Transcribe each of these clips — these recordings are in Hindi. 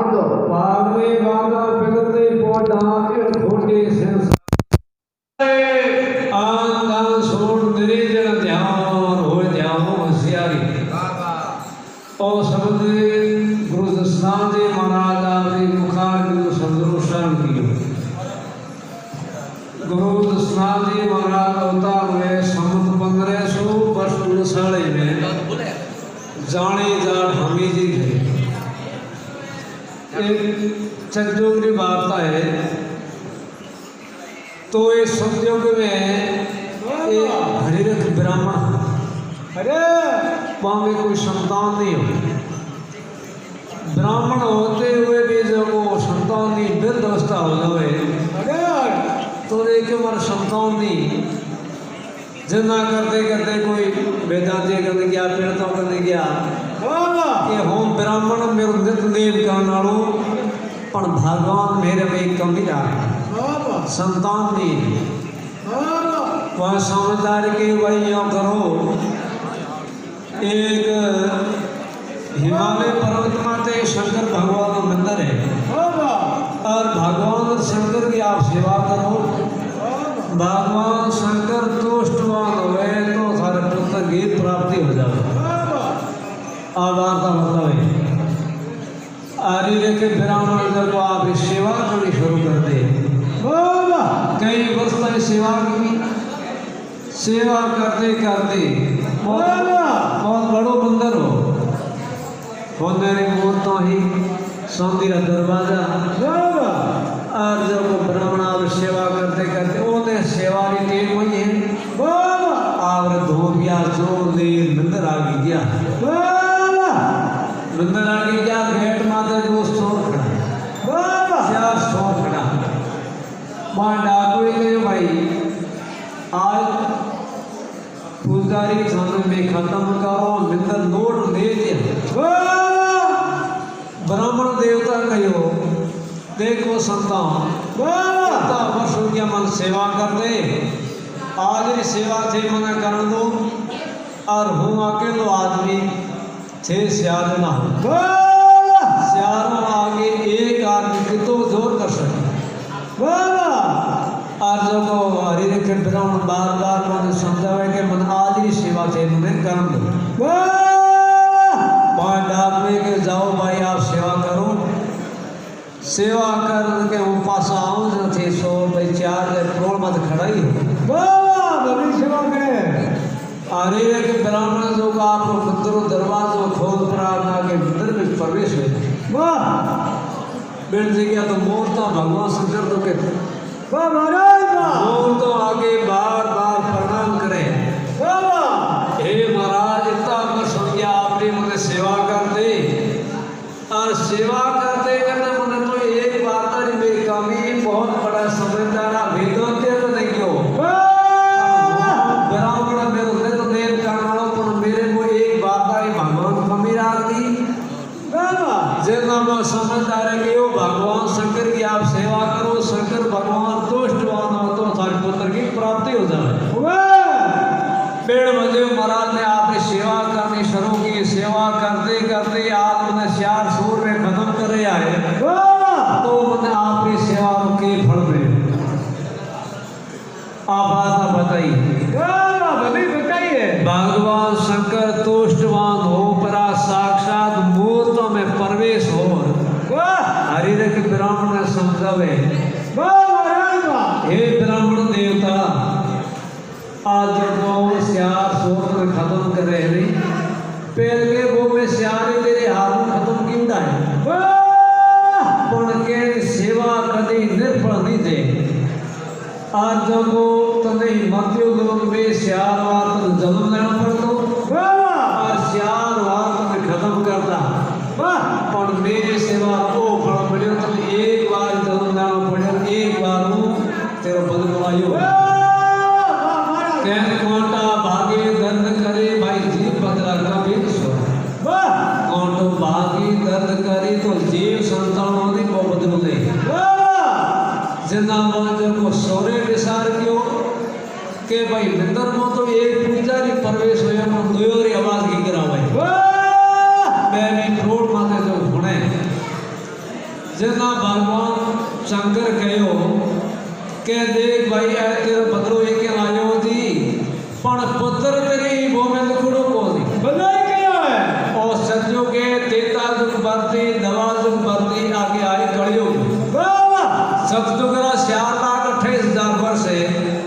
दो पागवे बागा पिगते पोटाके खोटे संसार आंगन सोड़ निर्जन ध्यान हो जाओ होशियारी ओ शब्द गुरु दसनाम जी महाराज आपने मुखार गुरु संदर्शन कियो गुरु दसनाम जी महाराज अवतार हुए संवत 1500 वर्ष 59 में जाने जाट हमी जी थे। एक सतयुग की वार्ता है तो इस सतयुग में एक हरिरथ ब्राह्मण अरे वहाँ में कोई संतान नहीं हो ब्राह्मण होते हुए भी जब वो संतान नहीं वृद्ध अवस्था हो जाए अरे तो एक बार संतान नहीं जना करते करते कोई वेदांत करने गया पीड़ितों करने गया कि हम ब्राह्मण मेरो नित्यनेम करने वालों पर भगवान मेरे में कमी आ संतान नहीं वह समझदार के वही यो करो एक हिमालय पर्वत माते शंकर भगवान का मंदिर है और भगवान और शंकर की आप सेवा करो भगवान शंकर तुष्टवान हुए तो सारे पुत्र की प्राप्ति हो जाए आभार का मतलब है आर्य के ब्राह्मण जब आप सेवा करनी शुरू करते कई वर्ष तक सेवा की सेवा करते करते बहुत बड़ो मंदिर हो मेरे मूल तो ही संदिर दरवाजा और जब ब्राह्मण आप सेवा करते करते उन्हें सेवा की टेक हुई है और धोबिया जो ले मंदिर आगे गया मंदिर आगे गया भेंट माते दोस्त सोर खड़ा चार सोर खड़ा वहाँ डाकू गए भाई आज पुजारी थाने में खत्म करो मंदिर नोट ले दिया ब्राह्मण देवता कहो देखो संतान वर्षों की मन सेवा कर दे आज सेवा थे मना कर दो और हूँ अकेलो आदमी थे सियार ना सियारों आगे एक आदमी की तो जोर कर सके और जब हरि के ब्राह्मण बार बार मैंने समझावे कि मन आज ही सेवा थे मैंने कर दो डाक में के जाओ भाई आप सेवा करो सेवा कर के हम पास आऊँ जो थे सो भाई 4 करोड़ मत खड़ाई सेवा करे अरे के ब्राह्मण जो का आप मंदिरों दरवाजों खोल प्रार्थना के मंदिर में प्रवेश हुए बैठ गया तो मोर तो भगवान शंकर तो कहते मोर तो आगे बार बार प्रणाम करे हे महाराज इतना वर्ष हो गया आपने मुझे सेवा कर दे और सेवा करते करते मुझे तो एक बात है मेरी कमी बहुत बड़ा समझदार वेदांत तो नहीं क्यों ब्राह्मण मेरे उन्हें तो नेम करना पर मेरे को एक बात है भगवान कमी राख दी जितना मैं समझदार है कि वो भगवान शंकर की आप सेवा करो शंकर भगवान तुष्टवान हो तो सारे पुत्र की प्राप्ति हो जाए पेड़ बजे महाराज ने आपने सेवा करनी शुरू की सेवा करते करते आप उन्हें 4 सूर में खत्म करे आए तो उन्हें आपकी सेवा के फल मिले आप बात बताइए भगवान शंकर तुष्टवान हो परा साक्षात मूर्तों में प्रवेश हो हरिर के ब्राह्मण ने समझावे हे ब्राह्मण देवता आज जब सियार सोर में खत्म कर रहे हैं पेड़ के वो में सियार तेरे हाथ में खत्म क्यों डाले पण के सेवा कदी निर्फल नहीं दे आज जब वो तने मृत्यु लोक में सियार वार जन्म लेना पड़तो और सियार वार में खत्म करता पण मेरी सेवा को फल मिले तो एक बार जन्म लेना पड़े एक बार वो तेरा बल बनायो कैन कोटा भागे दर्द करे भाई जीव बदला का भी सो कोटो भागी दर्द करे तो जीव संतानों ने को बदल दे जिंदा मां को सोरे विचार क्यों के भाई मंदिर में तो एक पुजारी प्रवेश होया मन दोयोरी आवाज की करा भाई मैं भी फ्रोड माते जो हुणे जना भगवान शंकर कहो के देख भाई ऐ तेरे बदलो एक आयो थी पण पुत्र तेरी वो में दुखड़ो को दी बधाई क्या है और सज्जो के तेता दुख बरती दवा दुख बरती आगे आई कलयुग बाबा सतयुगरा 4,28,000 वर्ष है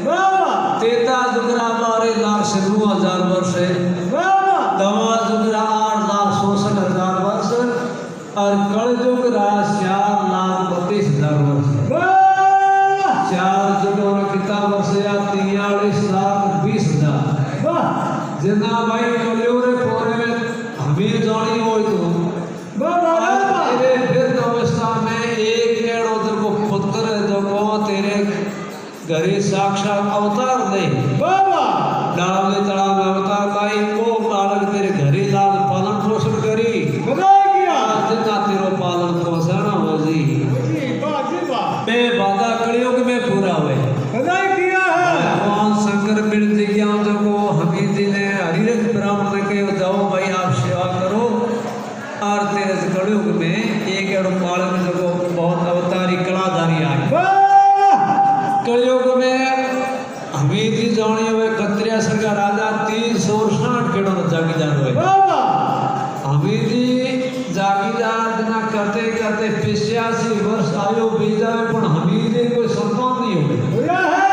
बाबा तेता दुगरा 12,60,000 वर्ष है बाबा दवा दुगरा 8,66,000 वर्ष और कलयुग रा 4,32,000 वर्ष बाबा 4 जुगों कितना वर्ष या 43,20,000 जितना भाई कलयुग रे पूरे में हमें जानी हो तो बाबा तेरे फिर अवस्था में एक एड़ो को पुत्र जो तेरे घरे साक्षात अवतार दे बाबा डाले तड़ा में अवतार लाई वो बालक तेरे घरे लाल पालन पोषण करी बधाई किया जितना तेरो पालन पोषण हो जी मैं वादा कलयुग में पूरा हुए बधाई किया है भगवान शंकर विनती किया जो हमीद जी ने हरिरथ ब्राह्मण ने कहो जाओ भाई आप सेवा करो और तेरे कलयुग में एक एड़ो बालक जो बहुत अवतारी कलाधारी आए कलयुग में हमीद जी जानी हुए कत्रिया सर का राजा 360 केड़ो जागीदार हुए बाबा हमीद जी जागीदार जना करते करते 85 वर्ष आयो बीजा पण हमीद जी कोई संतान नहीं हुए हुआ है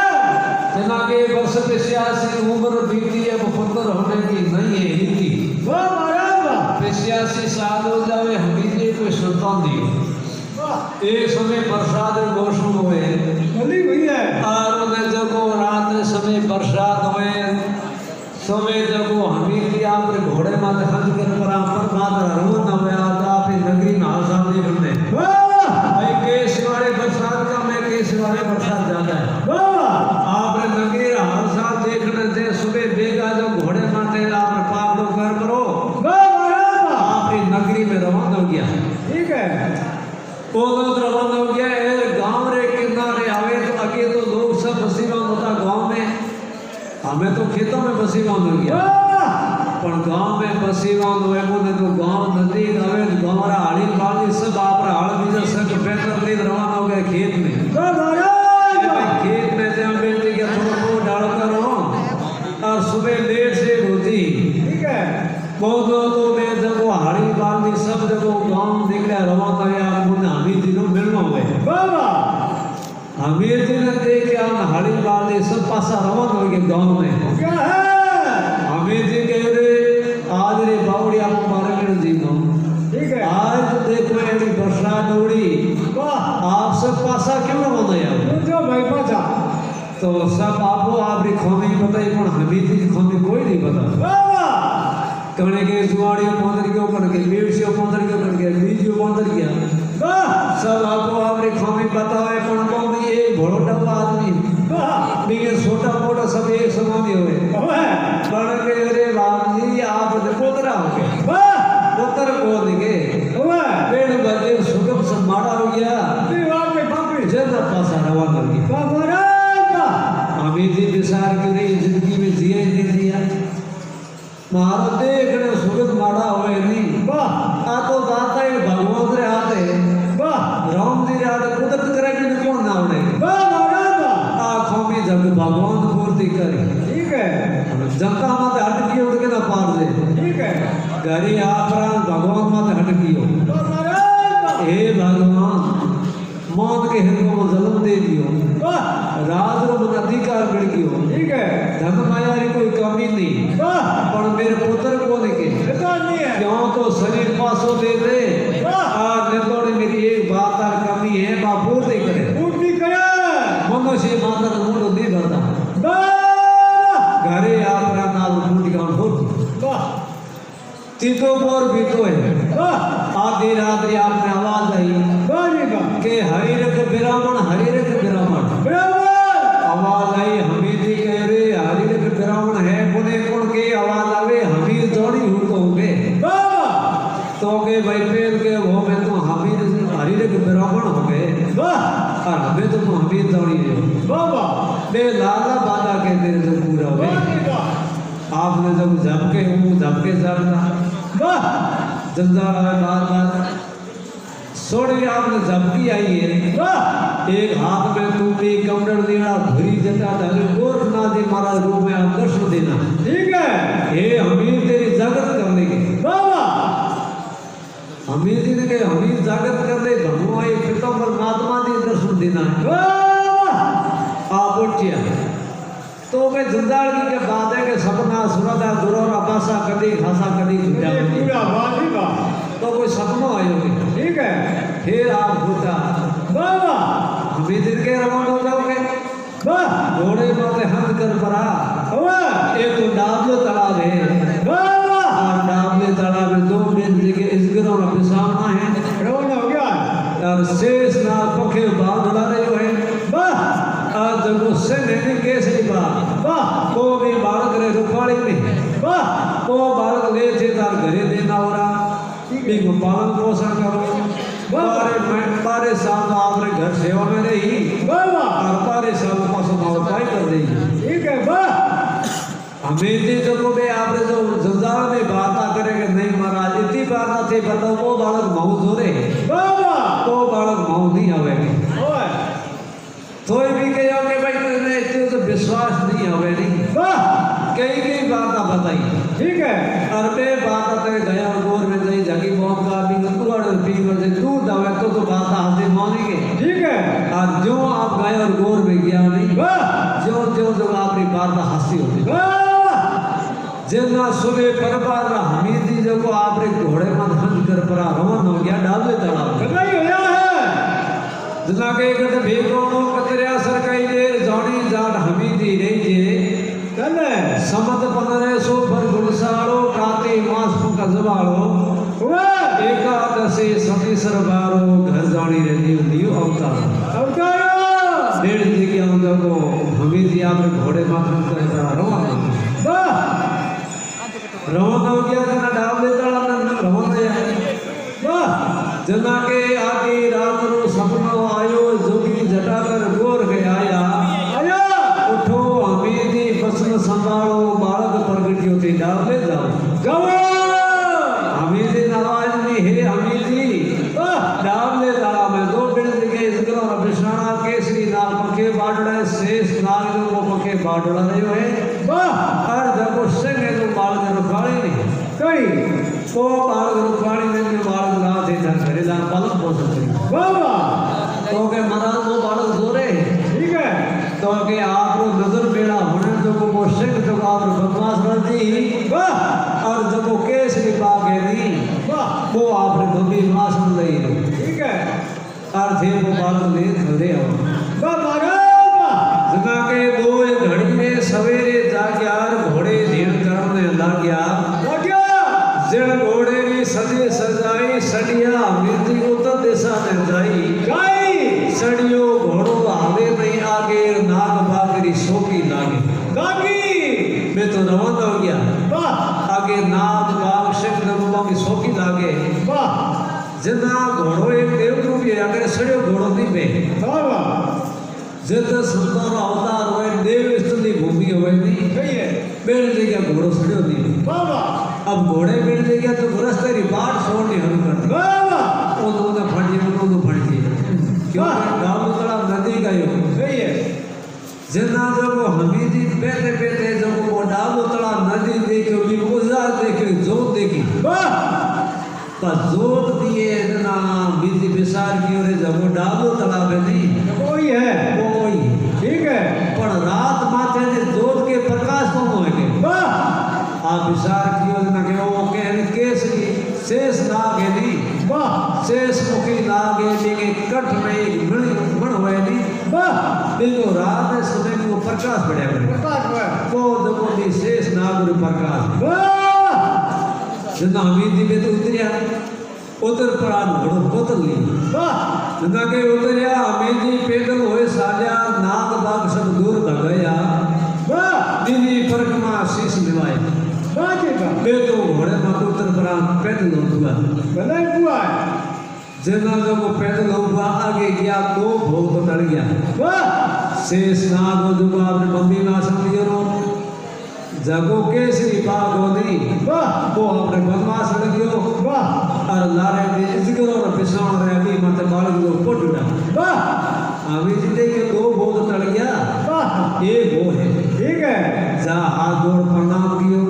जना के वर्ष 85 उम्र बीती अब पुत्र होने की नहीं है रीति बाबा बाबा 85 साल हो जावे हमीद जी कोई संतान नहीं हुए एक समय बरसात मौसम हुए भली हुई है और उन्हें जब रात समय बरसात हुए समय जब हमीद जी आप घोड़े माथे खंज कर पर मात्र रोन हुए आप नगरी में हाल सामने बनने भाई केस वाले बरसात का मैं केस वाले बरसात ज्यादा है बाबा आपने नगरी हाल साल देखने से सुबह बेगा जब घोड़े माथे आपने पाप लोग कर करो बाबा आपकी नगरी में रवाना हो गया ठीक है वो तो रवाना हो गया गांव रे किनारे आवे तो आगे तो लोग सब बसीबान होता गांव में हमें तो खेतों में बसीबान हो गया पर गांव में बसीबान हुए मुझे तो गांव नजदीक आवे गांव रा हाड़ी बाड़ी सब आपरा हाड़ बीजा सब बेहतर ले रवाना हो गए खेत में खेत में से हम बेटी के थोड़ा को डाल करो और सुबह लेट से होती ठीक है बहुत तो मैं जब वो हाड़ी बाड़ी सब जब वो गांव निकले रवाना या मुझे हमीद जी को मिलना हुए बाबा हमीद जी ने देख हम हाड़ी बाड़ी सब पासा रवाना हो गए गांव में क्या है हमीद जी कह रहे आज रे बावड़ी आप मारे मेरे जी नो ठीक है आज तो देखो ऐसी बरसात उड़ी वाह आप सब पासा क्यों रवाना यार जो भाई पाचा तो सब आपको आपकी खोमी बताई पर हमीद जी की खोमी कोई नहीं पता बाबा कहने के जुआड़ियों पौधर के ऊपर के लीडसियों पौधर के ऊपर के बीजियों पौधर किया वाह सब आपको आपकी खोमी पता है पर कौन ये भोलो डब्बा आदमी वाह ये छोटा मोटा सब एक समान ही हुए बड़ के रे बाप जी आप पोतरा हो गए वाह पोतर को दिखे वाह पेड़ बजे सुगम सब माड़ा हो गया दीवार में पापी जल्द पासा रवाना हो गया बाबा हमीद जी विचार करी जिंदगी में जिए नहीं दिया महाराज देखने सुगत माड़ा हुए नहीं वाह आ तो बात है भगवान रे आते वाह राम जी रे आते कुदरत करे कि कौन ना होने बाबा आँखों में जब भगवान पूर्ति करे ठीक है जनता माते हट की उठ के ना पार दे ठीक है गरी आप भगवान माते हट की हो बाबा हे भगवान मौत के हिंदुओं को जन्म दे दियो वाह राज रो मन अधिकार मिल गयो ठीक है धन माया री कोई कमी नहीं वाह पर मेरे पुत्र को लेके पता नहीं है क्यों तो शरीर पासो दे दे और निर्दोष मेरी एक बात और कमी है बापूर नहीं करे पूर्ति करे मनुष्य माता का मुंड नहीं भरता वाह घरे आप नाल मुंड का होती वाह तीतो पर बीतो है वाह आधी रात री आपने आवाज आई के हरिरख ब्राह्मण बराबर आवाज आई हमीद जी कह रहे हरिरख ब्राह्मण है पुणे कौन के आवाज आवे हमीद जोड़ी हूँ तो होंगे बाबा तो के भाई पेल के वो में तो हमीद हरिरख ब्राह्मण हो गए वाह और हमें तो हमीद जोड़ी है बाबा बे लाला बादा के तेरे से पूरा हुए आपने जब झपके चलना वाह जंजाल बार बार सोड़ी आपने झपकी आई है वाह एक हाथ में टूपी कमंडल देना भरी जटा डाले गोरखनाथ जी महाराज रूप में आप दर्शन देना ठीक है हे हमीर तेरी जागृत करने के वाह वाह हमीर जी ने कहे हमीर जागृत कर दे भगवान पिताम्बर महात्मा जी दर्शन देना है वाह आप उठिया तो वे जंजाल की के बात है कि सपना सुरदा दुरोरा पासा कदी खासा कदी ये झूठा पूरा वाह ही वाह तो कोई सपना आयो नहीं ठीक है फिर आप होता वाह वाह हमीर दिन के रवाना हो जाओगे वाह घोड़े माथे हंस कर परा वाह एक तो डाबलो तालाब है वाह वाह और डाबले तालाब में दो बेन जगह इस गिरों में पिसाना है रवाना हो गया और शेष ना पखे बांध उड़ा रहे हो है वाह आज जब उससे नहीं कैसे बात वाह को भी बालक रे रुपाड़ी में वाह को बालक ले थे तार घरे देना हो रहा बिग पालन पोषण करो बारे साल आपने घर सेवा में रही वाह वाह और बारे साल पास उपाय कर रही ठीक है वाह हमें जी जब बे आपने जो जंजाल में बात करेंगे नहीं महाराज इतनी बात थी बताओ वो बालक माऊ जोरे वाह वाह वो बालक माऊ नहीं आवेगी ओए तो भी कहो कि भाई तुझे इतने तो विश्वास नहीं आवे नहीं वाह कई कई बात बताई ठीक है अरबे बात ते गया गोर में गई जगी बहुत का भी तुअड़ पी में तू दवे तो बात हाथे मानी के ठीक है और जो आप गए और गोर में गया नहीं वाह जो जो जो आपकी बात हंसी होती वाह जितना सुबह परबार हमीद जी जो को आपने घोड़े मत हंस कर परा रवन हो गया डाल दे तालाब कतई होया है जितना के गट भेगोनो कतरिया सरकाई दे जानी जाट हमीदी रही जे कने समत पनरे सो पर गुलसाड़ो काते मास का जवाड़ो वाह एकादशी सती सरबारो घर जानी रहती दियो अवतार अवतार डेढ़ जी के अंदर को हमीदी आपने घोड़े माथन करे रवाना वाह रवाना हो गया जना डाल दे ताला रवाना वाह जना के आगे रात रो सपनो आयो जोगी जटाकर गोर के आया आया उठो हमीदी बसन संभालो बालक प्रगटियो थी डाले जाओ जाओ हमीदी आवाज नहीं है हमीदी डाले ताला में दो बिल्ड के इसको विश्राणा केसरी नाल पके बाडड़ा शेष नाल को पके बाडड़ा रहे है वाह हर जब सिंह तो बालक रुखाड़ी नहीं कई को बालक रुखाड़ी ने बालक ना थे जन करे जान बालक हो सकते वाह वाह तो के महाराज वो बालक जोरे ठीक है तो के आप नजर बेड़ा होने जो को सिंह जो आप बदमाश बनती वाह और जब वो केस भी पागे नहीं वाह वो आपने बंदी मासन लई ठीक है और थे वो बालक ले खड़े हो वाह महाराज जना के दो घड़ी में सवेरे जाग्या घोड़े ढेर करने लग गया लग गया जड़ घोड़े की सजे सजाई सड़िया मिर्ची उत्तर दिशा में जाई गाई सड़ियो घोड़ो आगे नहीं आगे नाग बागरी सोकी लागे गागी मैं तो रवाना हो गया वाह आगे नाग बाग शिव नगुआ की सोकी लागे वाह जना घोड़ो एक देवद्रू भी अगर सड़ियो घोड़ो नहीं पे वाह वाह जित संतान अवतार हुए देव स्तुति भूमि हुए नहीं सही है बेड़ जगह घोड़ो सड़ियो नहीं वाह वाह अब घोड़े बेड़ जगह तो गुरस तेरी बाट छोड़नी हरु कर दी वाह वाह वो तो फट जी वो तो फट जी क्यों गांव तड़ा नदी गयो सही है जिन्ना जब वो हमीदी बेटे बेटे जब वो डालो तड़ा नदी देखो भी उजा देखो जोत देखी वाह पर जोत दिए जना बीजी बिसार की ओरे जब वो डालो तड़ा में नहीं कोई है कोई ठीक है पर रात माथे ने जोत के प्रकाश को होएंगे वाह आप विचार कियो ना के वो के केस की शेष नाग है नी वाह शेष मुखी नाग है नी के कठ में एक मण हुए नी वाह बिल्कुल रात में समय में वो प्रकाश बढ़िया बढ़िया प्रकाश हुआ को जब वो दी शेष नाग और प्रकाश वाह जितना हमीद जी में तो उतरिया उतर प्राण घोड़ो कोतल ली वाह जितना के उतरिया हमीद जी पैदल हुए सालिया नाग बाग सब दूर भग गया वाह दीदी परिक्रमा शीश निभाए वाह जी वाह बे तो घोड़े में उतर प्राण पैदल हुआ भलाई हुआ है जना जब वो पैदल हुआ आगे गया तो भोग तो डर गया वाह शेष नाग जो आपने मम्मी ना समझियो रो जगो केसरी बाग होनी वाह वो अपने बदमाश लगियो वाह और लारे में जिक्र और पिछाड़ रहे अभी मत बालक को पोटुड़ा वाह अभी जिंदे के दो बोध तड़ गया वाह एक वो है ठीक है जा हाथ जोड़ प्रणाम कियो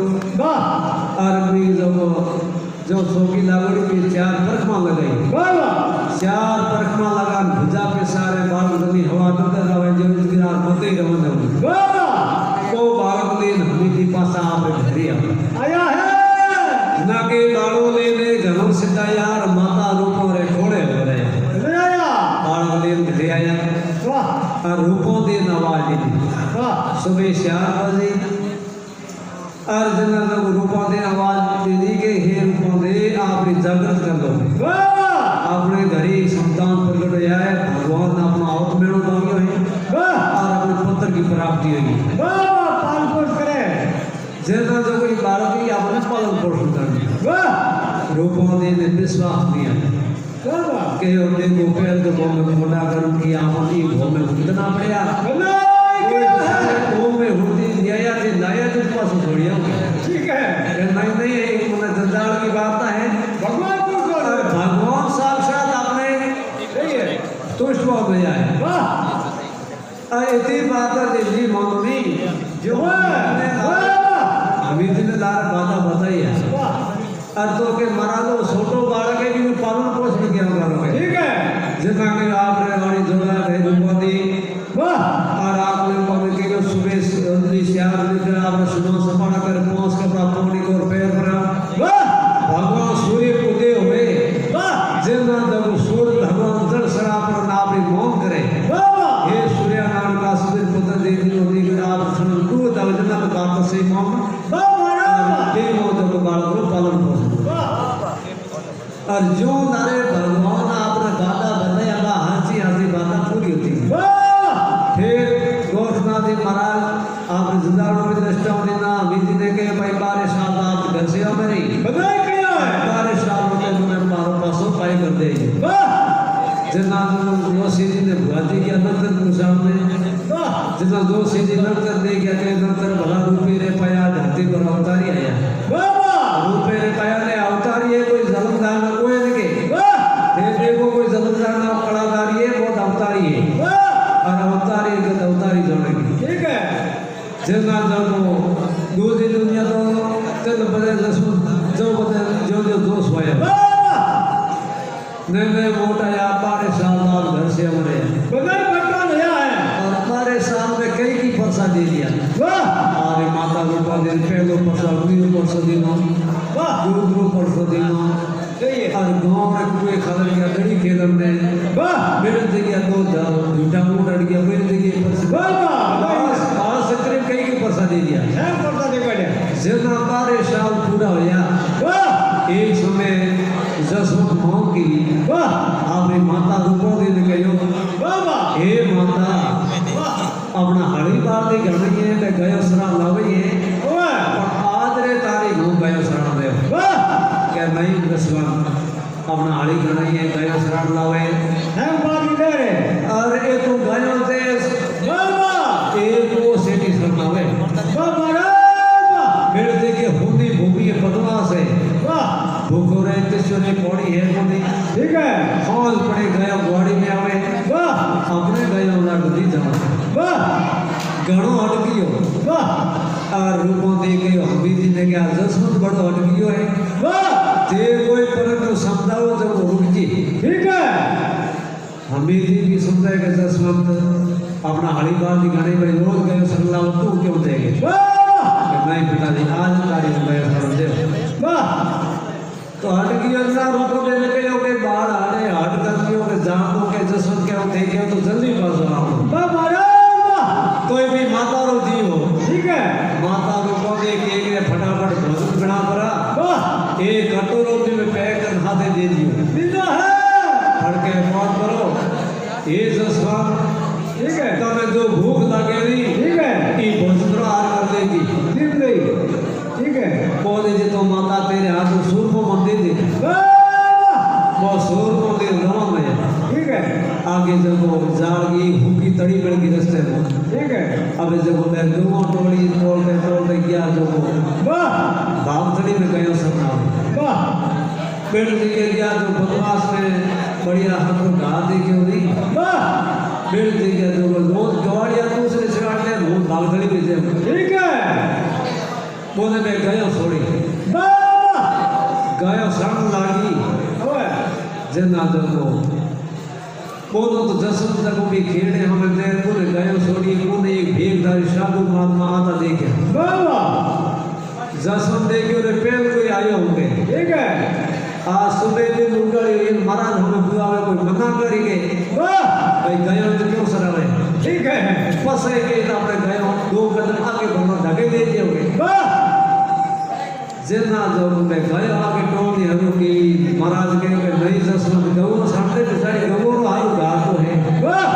वाह और भी जो सोकी लागड़ी में 4 परखमा लगाई वाह वाह 4 परखमा लगा भुजा पे सारे बाल गनी हवा करते रहे जो गिरार होते ही रवन वाह वाह को बालक ने हमी की पासा आपे घरी आया है ना के बालो लेने घरों सिद्धा यार माता रूपों रे खोड़े हो रहे ले आया बालक ले घरे आया वाह और रूपों दे नवाज दी वाह सुबह 4 बजे और जना जब रूपों दे आवाज दी के हे रूपों दे आपने जागृत कर लो वाह अपने घरी संतान प्रकट होया है भगवान अपना आउट मेणो मांग्यो है वाह और अपने पुत्र की प्राप्ति होगी वाह पाल पोष करे जना जो कोई बालक ही अपने पालन पोषण करनी वाह रूपों दे ने विश्वास दिया वाह के उन्हें गोपेल के भोग में मोटा कर की आमन की भोग में भुगतना पड़ेगा भोग में हुदी दिया थे लाया तो पास छोड़िया ठीक है नहीं नहीं एक मन जंजाल की बात है भगवान को और भगवान साक्षात आपने सही है तुष्ट हो गया है वाह इतनी बात है दिल्ली मम्मी जो वाह अभी दिन लार बात बताई है वाह और तो के मरा दो छोटो बालक है कि पालन पोषण किया करोगे ठीक है जितना कि आपने वाणी जोड़ा है रूपदी वाह और आपने पवन के जो सुबह जल्दी श्याम निकल आपने सुबह सपना कर पहुंच के प्राप्तोनी को पैर पर वाह भगवान सूर्य उदय हुए वाह जितना जब सूर्य भगवान जल सरा पर नापी मौन करे वाह हे सूर्य नाम का सूर्य पुत्र देवी होती कि आप सुन तू दवजना में बात से मौन दे मौत को बाल को पालन पोषण और जो नारे भगवान आपने दादा बताया बा हांसी हांसी बातें पूरी होती है फिर गोष्ठनाथी महाराज आपने जिंदाड़ों में दृष्टा देना विधि ने के भाई 12 साल आप घर से हमें नहीं बताया क्या है 12 साल होते तुम्हें मारो पासों पाई कर दे जितना जो सीधी ने भुआती किया नंतर के सामने जितना जो सीधी नंतर दे गया के नंतर भला रूपी रे पाया धरती पर अवतारी आया रूपे रे पाया ने अवतारी है कोई जलमदार ना कोई नहीं के देखो कोई जलमदार ना कलाकारी है बहुत अवतारी है और अवतारी के अवतारी जोड़ेगी ठीक है जितना जब दूसरी दुनिया तो चल बदे जो बदे जो दोष हुआ नहीं मोटा या 12 साल बाद घर से हमारे बगैर बटवा नया है और 12 साल में कई की परसा दे दिया अरे माता रूपा दिन पहलो परसा वीर परसों दिनों गुरु परसों दिनों और गाँव में कुएं खबर गया दड़ी खेलम ने मेरे जगह दो झूठा मुंह डर गया मेरे जगह परसा से करीब कई की परसा दे दिया जितना 12 साल पूरा होया एक समय जसवंत माँ की आपने माता रूपों देने गयो हे माता अपना हरी बार दे घर में है मैं गयो सरा लावे है और आज रे तारीख हो गयो सरा दे क्या नहीं जसवंत अपना हरी घर में है गयो सरा लावे हम बाकी दे रहे और ये तो गयो दे एक वो सेठी सर लावे फिर देखिए हुंदी भूमि के पदमा से भूखो रहे तिश्वरी पौड़ी है मुझे ठीक है खोज पड़े गया गुआड़ी में आवे अपने गया उना डुदी जाओ गणो हटकियो और रूपों दे के हमी जी ने क्या जसवंत बड़ो हटकियो है जे कोई परक को समझाओ जब वो रुक जी ठीक है हमी जी भी समझाए कि जसवंत अपना हरिबार की गाड़ी में रोज गए सरला तू क्यों देगे नहीं पिताजी आज तारीख में कर दे तो हट की अंदर रूपों दे लगे हो के बाहर आने हट करके के जान दो के जसवंत के देखे तो जल्दी पास आओ कोई भी माता रो जीव हो ठीक है माता रूपों दे के फटाफट भोजन बना पड़ा एक कटोरो में पैक कर हाथे दे दियो बिना है फड़ के मौत करो ये जसवंत ठीक है तब जो भूख लगेगी ठीक है कि भोजन आहार कर देगी ठीक नहीं ठीक है बोले जी तो माता तेरे हाथ में सूर को मंदिर दे वो सूर को दे रमन में ठीक है आगे जब वो जाड़ की भूखी तड़ी पड़ गई रस्ते में ठीक है अब जब मैं दोनों टोली तोड़ के गया जब वो भाग तड़ी में गयो सपना पेड़ दिखे गया जो बदमाश में बढ़िया हमको गा दे क्यों नहीं वाह पेड़ दिखे जो रोज गवाड़िया दूसरे सिराटे रोज भागदड़ी में जे ठीक है बोले मैं गयो छोड़ी वाह गयो संग लागी ओए जना जगो बोलो तो जसम तक भी खेड़े हमें देर बोले गयो छोड़ी कोने एक भेगदारी साधु महात्मा आता देखे वाह जसम देखे रे पेड़ कोई आयो होंगे ठीक है आज सुबह दिन उगड़ी ये महाराज हमें बुलावे कोई मना करेंगे वाह भाई गयो तो क्यों सरावे ठीक है फसे के आपने गयो दो कदम आगे बढ़ो ढके दे दियोगे वाह जितना जो मैं गयो आगे टोनी हरो की महाराज के नहीं जसमत गयो सामने बेचारी गयो रो आयु गा तो है वाह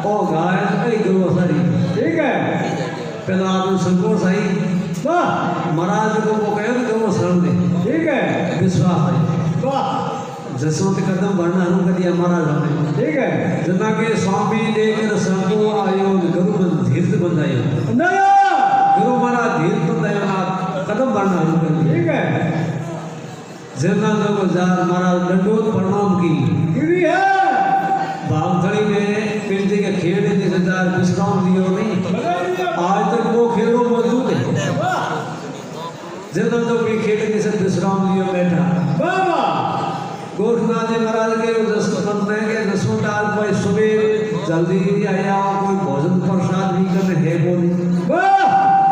ओ गाय नहीं गयो सारी ठीक है पहला आपने संकोच आई वाह महाराज को वो कहे तो गयो शरण दे ठीक है विश्वास है वाह जसवंत कदम बढ़ना हनु कर दिया महाराज हमें ठीक है जना के स्वामी देकर संको आयो गुरु मन धीरज बंधायो नया गुरु महाराज धीरज बंधायो ना कदम बढ़ना हनु कर दिया ठीक है जना जो जार महाराज दंडोत प्रणाम की गिरी है भागथड़ी में पिंडी के खेड़े के हजार विश्राम दियो नहीं आज तक वो खेड़ो मौजूद है वाह जना तो भी खेड़े के साथ विश्राम दियो बैठा बाबा गोरखनाथ जी महाराज के जसवंत ने के जसवंत आज भाई सुबह जल्दी आया कोई भोजन प्रसाद भी करने है बोली वाह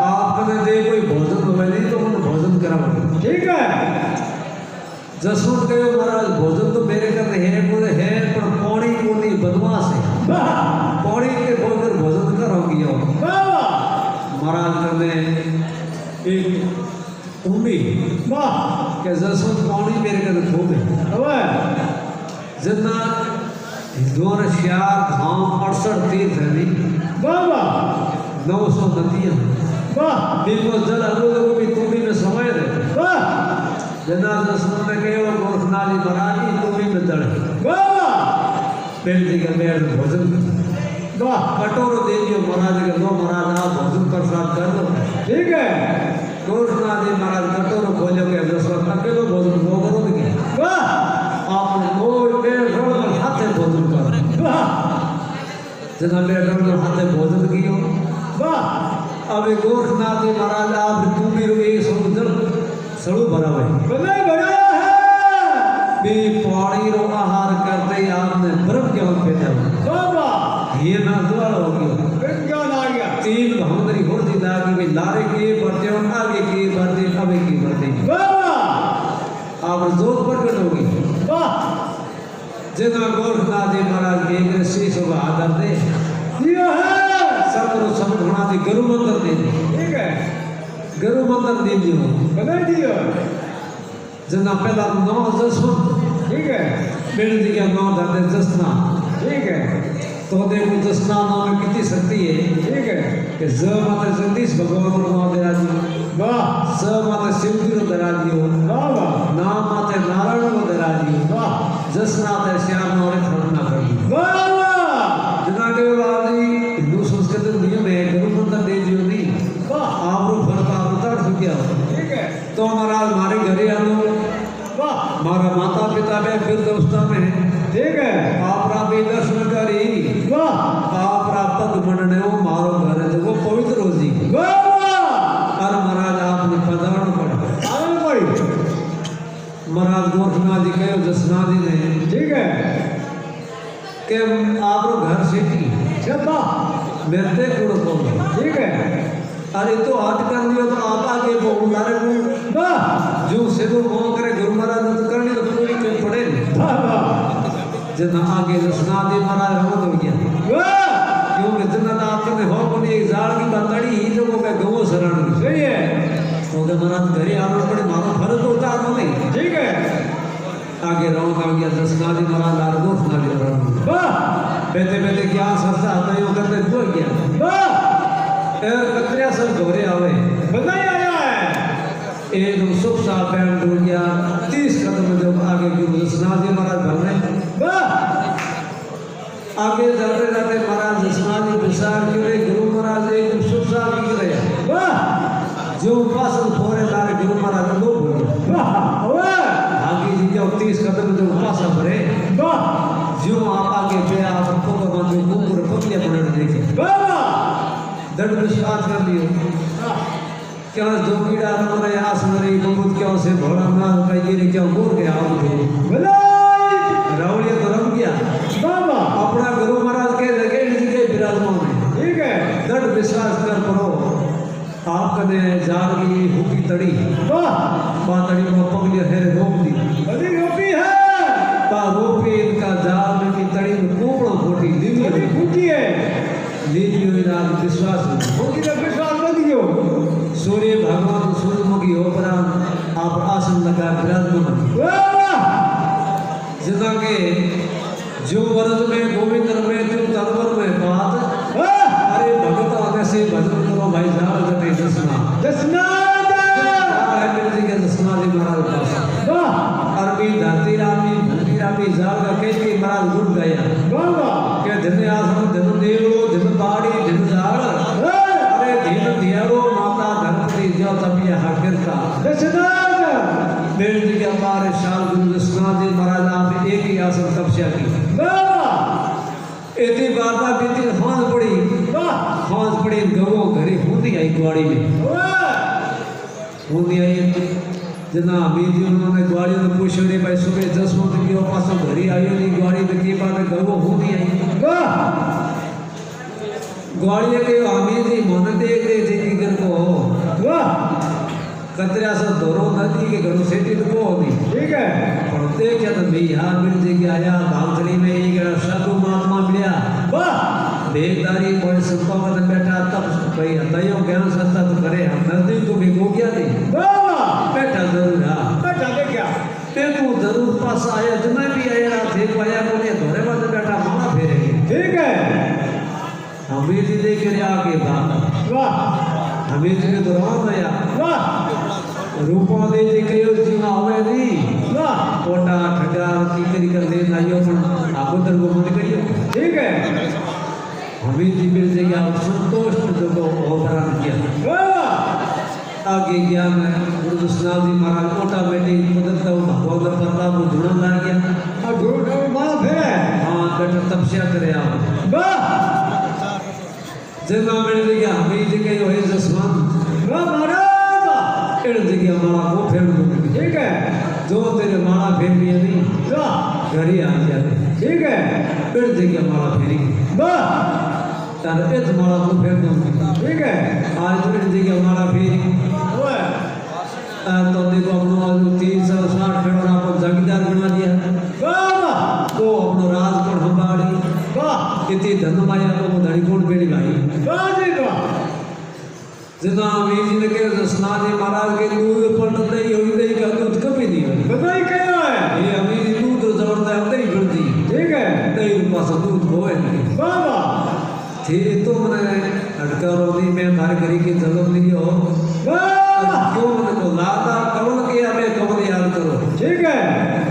आपने दे कोई भोजन हो नहीं तो उन्हें भोजन कराओ ठीक है जसवंत के महाराज भोजन तो मेरे करने है बोले है पर पौड़ी बोली बदमाश है वाह पौड़ी के बोलकर भोजन करोगी हो बाबा महाराज करने एक उम्मी वाह के जसवंत पौड़ी मेरे करने खूब है ओए जितना हिंदुओं ने श्यार धाम 68 तीर्थ है नहीं बाबा 900 नदियाँ वाह बिल्कुल जल अमृत को भी तुम्ही में समय रहे वाह जना जसवंत ने कहो गोरखनाथ जी महाराज जी तुम्ही में जल बाबा पेंटी का बैठ भोजन वाह कटोरो दे दियो महाराज के लो महाराज आप भोजन प्रसाद कर दो ठीक है गोरखनाथ जी महाराज कटोरो खोलो के जसवंत अकेलो भोजन वो करो तो क्या वाह आप कोई पेड़ रोड हाथे भोजन करो वाह जना पेड़ रोड हाथे भोजन कियो वाह अब गोरखनाथ जी महाराज आप तुम्ही रो एक समुद्र सड़ू भरा हुआ बनाए बनाया है बे पौड़ी रो आहार करते आपने ब्रह्म ज्ञान पे जाओ बाबा ये ना द्वार हो गया विज्ञान आ गया तीन भावनरी हो दी लागी भी लारे के बढ़ते और आगे के बढ़ते अबे की बढ़ते बाबा आप जोत प्रकट होगी वाह जना गोरखनाथ जी महाराज के एक शीश होगा आदर दे दिया है सबरो समझना दे गुरु मंत्र दे ठीक है गुरु मंत्र दे दियो बना दियो जना पहला नौ जसवंत ठीक है बेड़ जी का नौ दादे जसना ठीक है तो देखो जसना नाम में कितनी शक्ति है ठीक है कि ज माते जगदीश भगवान रो नाम दे राजी वाह स माते शिवजी रो दे राजी बाबा नाम माते नारायण रो दे राजी वाह जसना ते श्याम नो रे खड़ना कर दी बाबा जना के वाली हिंदू संस्कृति नियम है गुरु मंत्र दे दियो नहीं वाह आप रो फल का अवतार हो गया ठीक है तो महाराज मारे घरे आलो वाह मारा माता पिता में फिर दोस्ता में ठीक है आपरा भी दर्शन करी वाह आपरा पग मनने वो मारो घर है वो पवित्र हो जी बाबा और महाराज आपने पधारण पड़ा आनंद पड़ी महाराज गोरखनाथ जी कहो जसना जी ने ठीक है कि आप रो घर सिटी छपा मेरते कुड़ को ठीक है अरे तो हाथ कर लियो तो आप आगे बोल लारे को वाह जो सेवा मोह करे गुरु महाराज ने तो करनी तो पूरी के पड़े बाबा जना आगे जसना जी महाराज हो तो गया वाह क्योंकि जना आपने हो कोनी एक जाड़ की बतड़ी ही तो को गवो शरण सही है तो के महाराज घरे आवे पड़े मारो फर्ज होता नहीं ठीक है आगे रहो का गया जसना जी महाराज लार गोरखनाथ जी महाराज वाह बेटे बेटे क्या सरसा आता है करते तो गया वाह कतरिया सब घोरे आवे बनाया आया है एक सुख सा पैर डूब गया 30 कदम जब आगे गुरु जसनाथ जी महाराज भर रहे वाह आगे जाते जाते महाराज जसनाथ जी विचार करे गुरु महाराज एक सुख सा भी रहे वाह जो पास फोरे लारे गुरु महाराज को बोलो वाह वाह आगे जी क्या 30 कदम जो पासा भरे वाह जो आप आगे पे आप को बांधो ऊपर पकड़िया पड़े देखे बाबा दृढ़ विश्वास कर लियो क्या जो कीड़ा हमारे आस मरे बहुत क्या से भोला ना का ये क्या बोल गया आप जो भलाई रावलिया तो रम गया बाबा अपना गुरु महाराज के लगे इनके विराजमान है ठीक है दृढ़ विश्वास कर पड़ो आप कने जाल की हुकी तड़ी वाह बातड़ी को पकड़िया है रोक दी बड़ी रोटी है पा रोपे इनका जाल में की तड़ी में कोपड़ो फोटी बड़ी लीली फूटी है लीली मेरा विश्वास फूटी का विश्वास मत दियो सूर्य भगवान सूर्यमुखी उपरांत आप आसन लगा विराजमान वाह जिदा के जो वर्ष में गोविंद में तुम तरवर में बात वाह अरे भगत आने से भजन करो भाई जाओ जटे दसना दसना है मेरे जी के दसना जी महाराज पास वाह अरबी धरती रामी भूमि रामी जाल का केस के महाराज लुट गया बाबा के धन आसन धन देवो धन बाड़ी धन जाल अरे धन दियारो माता धनपति जो तबिया हकर का दसना मेरे जी के हमारे शाल गुरु दसना जी महाराज आप एक ही आसन तपस्या की बाबा इतनी बारदा बीती हाथ पड़ी वाह हाथ पड़ी गवो घरी होती आई ग्वाड़ी में वाह होती आई जना बीजी उन्होंने ग्वाड़ी में पूछ रहे भाई सुबह 10 बजे की पास घरी आई नहीं ग्वाड़ी में की बात गवो होती आई वाह ग्वाड़ी के हमें जी मन देख रहे थे कि घर को वाह कतरा से दोरो नदी के घरों से को होती ठीक है और देखा तो भाई यहाँ मिल जी के आया बांसड़ी में एक साधु महात्मा मिला वाह बेदारी कोई संतों का बैठा तब भाई हताइयों ज्ञान संस्था तो करे हम नजदीक को भी गो गया नहीं बाबा बैठा जरूर हाँ बेटा दे क्या देखो जरूर पास आया जब मैं भी आया थे पाया को ने धोरे में बैठा माला फेरेंगे ठीक है हमें जी देख रहे आगे बात वाह हमें जी के दौरान आया वाह रूपों दे जी कयो जीवा हुए नहीं वाह कोटा ठगा की करी कर ले नाइयो पण आपो दर को मन करियो ठीक है हमें जी मिल जाएगा संतोष जो को ओवरान किया वाह आगे गया मैं गुरु दसनाथ जी महाराज ऑटोमेटिक कुदरत भगवान का प्रताप जुड़न लग गया अब गुरु मां फिर हाँ बेटा तपस्या करे आप वाह जना मिल गया हमें जी कयो है जसवंत वाह महाराज इन जगह माला को फेर दूंगी ठीक है जो तेरे माला फेर लिया नहीं वाह घर ही आ जाते ठीक है इन जगह माला फेरी वाह तार एक माला को फेर दूंगी ठीक है आज तो इन जगह माला फेरी वाह तो देखो अपनो 360 खेड़ों आपको जगीदार बना दिया वाह वो अपनो राज को संभाली वाह इतनी धन माया को धड़ी कौन बेड़ी भाई वाह जी वाह जितना अमीर जी ने कहा दसना जी महाराज के दूध पर नहीं हुई नहीं का दूध कभी नहीं हुई बताइए क्या है ये अमीर जी दूध तो जोड़ता है नहीं फिरती ठीक है नहीं पास दूध होए नहीं वाह वाह थी तो मैंने अटका रोनी में मार करी की जरूरत नहीं हो वाह क्यों मैंने को लादा कौन किया मैं कौन याद करो ठीक है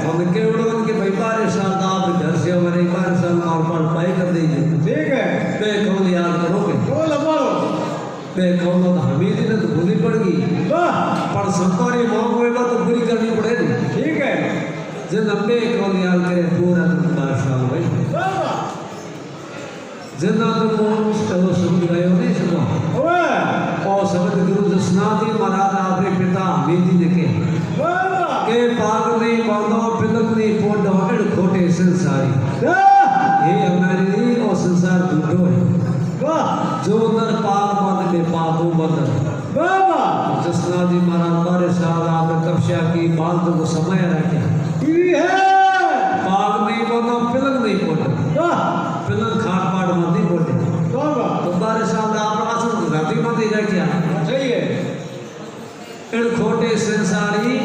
हम केवल उनके व्यापार साल आप घर से हमारे व्यापार साल मार पर पाई कर दीजिए ठीक है मैं कौन याद करोगे बोल हमारो मैं कौन तो हमीद ने तो भूली पड़ गई वाह पर संतानी मांग होएगा तो पूरी करनी पड़ेगी ठीक है जिन अम्बे कौन याद करे पूरा तुम बादशाह भाई वाह जिन्ना तो चलो सुन गए नहीं सुनो वाह और शब्द गुरु दसनाथ जी महाराज आपने पिता हमीद जी ने कहे वाह के पाग नहीं पौधो पिलक नहीं पोडो अड़ खोटे संसारी वाह ये हमारी और संसार झूठो है वाह जो नर पाप मत में पापो बदल वाह दसनाथ जी महाराज बारे साल आपने तपस्या की बाल को समय रखे ये है पाग नहीं पौधो पिलक नहीं पोडो वाह पिलक खाट पाट मत नहीं पोडे वाह तो बारे साल आप आसन घाटी मत ही रखिया सही है इन खोटे संसारी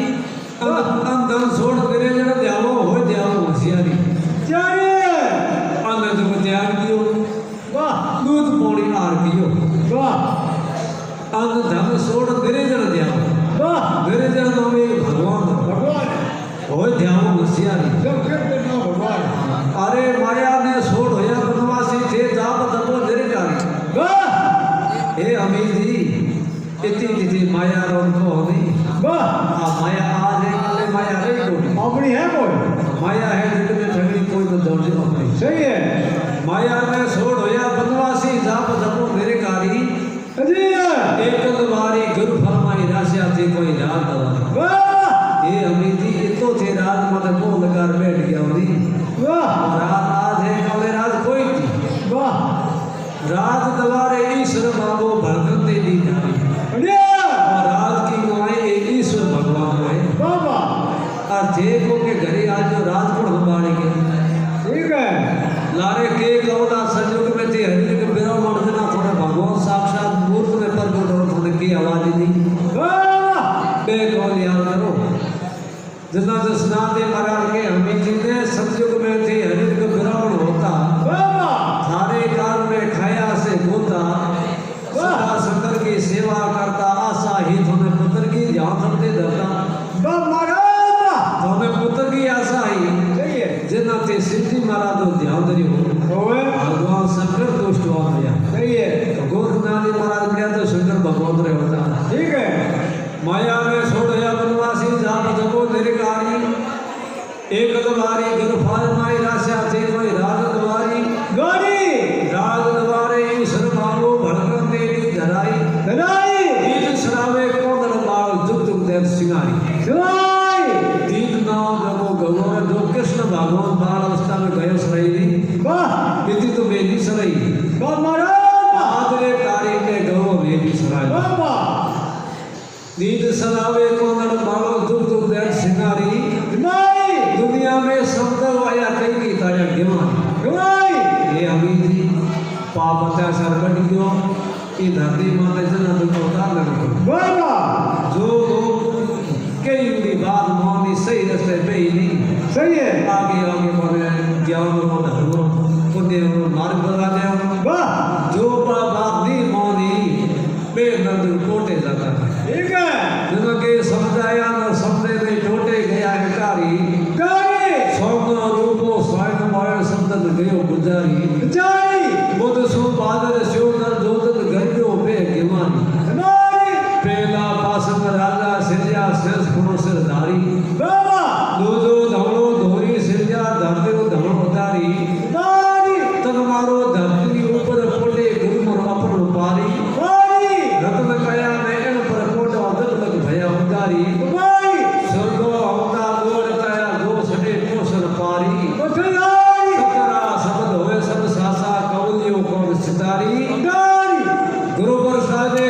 अंदर छोड़ तेरे जरा ध्यानो हो ध्यानो होशियारी चाहिए अन्य तो त्याग दियो वाह दूध पौड़ी आर कियो वाह अंग धन छोड़ तेरे जरा ध्यानो वाह तेरे जरा नाम एक भगवान भगवान हो ध्यानो होशियारी जब फिर देखना भगवान अरे माया ने छोड़ होया बनवासी थे जाप तपो तेरे जारी वाह हे अमीर जी इतनी माया रोन को होनी वाह माया आज है कल माया रही को अपनी माया है जिंदगी में ठगड़ी कोई तो दौड़ नहीं अपनी सही है माया में छोड़ होया बनवासी जाप जपो मेरे कारी जी एक दवारी गुरु फरमाई राशिया थी कोई रात दवा वाह ये अमीर जी ये तो थे रात मत को लगा बैठ गया उन्हीं वाह रात आज है कल रात कोई थी वाह रात दवारे ईश्वर बाबू भगत दे दी जाए बढ़िया और रात की गुआएं एक ईश्वर भगवान है बाबा और जे को के घरे आज जो रात को संभालेंगे ठीक है लारे के कौदा संयोग में थे हरि के बिना मर्दना थोड़ा भगवान साक्षात मूर्त में प्रकट हो थोड़े की आवाज दी वाह बे कौन याद करो जितना जसना दे महाराज के हमें जिने संयोग में थे हरि के बिरावण होता बाबा थारे काल में खाया से बोता सदा शंकर की सेवा करता आशा ही तुम्हें पुत्र की ध्यान करते धरता बाबा तुम्हें पुत्र की आशा ही सही है जिन्ना ते सिद्धि महाराज तो ध्यान धरी हो होवे भगवान शंकर दोस्त हुआ भैया सही है तो गोरखनाथ जी महाराज मिला तो शंकर भगवान रहे होता ठीक है माया में छोड़या बनवासी जाप जपो निरकारी एक दवारी गुरु फरमाई राशा थी कोई राज दवारी गाड़ी राज दवारे ईश्वर बाबू भड़कन देवी धराई धराई दीन सरावे कोदर बाल जुग जुग देव सिंगारी सुनाई दीन नाम रघु गौर जो कृष्ण भगवान बाल अवस्था में गयो सराई वाह विधि तो मेरी सराई बाबा आदरे तारीख में गौ मेरी सराई बाबा दीन सरावे कोदर बाल जुग जुग देव सिंगारी नहीं दुनिया में शब्द आया कई की ताया गिवान नहीं ये अभी जी पाप अत्याचार बढ़ गयो कि धरती माता जना दुख उतार लगो बाबा जो लोग कई भी बात मानी सही रास्ते पे ही नहीं सही है आगे आगे बढ़े ज्ञान को धर्म पुण्य मार्ग बता दे वाह जो बात नहीं मानी बेदर्द कोटे जाता है ठीक है जिनके समझाया न समझे नहीं टोटे गया है कारी गाड़ी सौम्य रूपो स्वयं मारण शब्द गयो गुजारी जाई बुद्ध सु बादर स्योदर जोदन गंजो पे गिमानी नहीं पेला पासंग राजा सिरजा शेष गुणो सिरधारी बाबा दूजो धवलो धोरी सिरजा धरती धवलो उतारी गाड़ी तन मारो धरती ऊपर पोटे गुरुमुर अपन पारी गाड़ी रत्न कया नयन पर कोट अदल लग भया उतारी गाड़ी स्वर्गो अवता गोर कया गो सटे पोषण पारी गाड़ी सकरा शब्द होए सब सासा कवलियों कौन सितारी गाड़ी गुरु प्रसादे